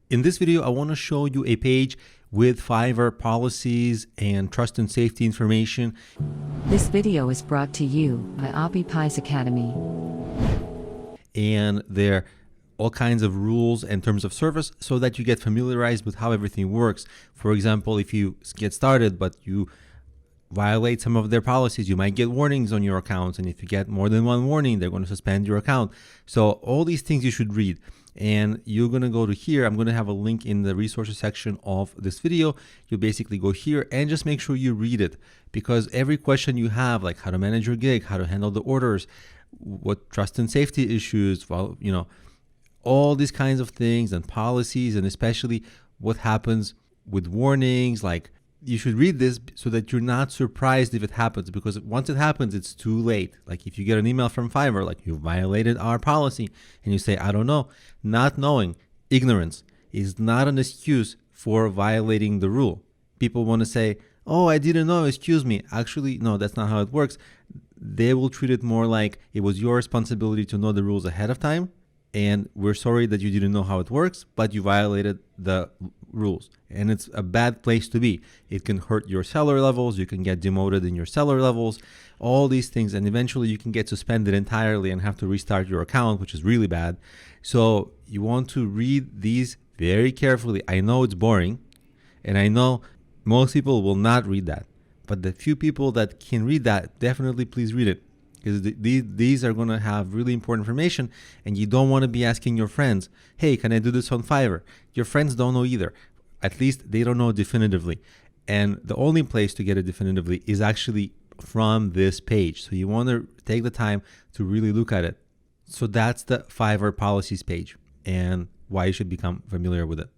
In this video, I want to show you a page with Fiverr policies and trust and safety information. This video is brought to you by Oppie Pies Academy. And there are all kinds of rules and terms of service so that you get familiarized with how everything works. For example, if you get started but you violate some of their policies, you might get warnings on your accounts. And if you get more than one warning, they're going to suspend your account. So all these things you should read. And you're going to go to here. I'm going to have a link in the resources section of this video. You basically go here and just make sure you read it, because every question you have, like how to manage your gig, how to handle the orders, what trust and safety issues, well, all these kinds of things and policies, and especially what happens with warnings. Like, you should read this so that you're not surprised if it happens, because once it happens, it's too late. Like if you get an email from Fiverr, like you violated our policy, and you say, I don't know. Not knowing, ignorance is not an excuse for violating the rule. People want to say, oh, I didn't know, excuse me. Actually, no, that's not how it works. They will treat it more like it was your responsibility to know the rules ahead of time. And we're sorry that you didn't know how it works, but you violated the rules. And it's a bad place to be. It can hurt your seller levels. You can get demoted in your seller levels, all these things. And eventually you can get suspended entirely and have to restart your account, which is really bad. So you want to read these very carefully. I know it's boring, and I know most people will not read that. But the few people that can read that, definitely please read it. Because these are going to have really important information, and you don't want to be asking your friends, hey, can I do this on Fiverr? Your friends don't know either. At least they don't know definitively. And the only place to get it definitively is actually from this page. So you want to take the time to really look at it. So that's the Fiverr policies page and why you should become familiar with it.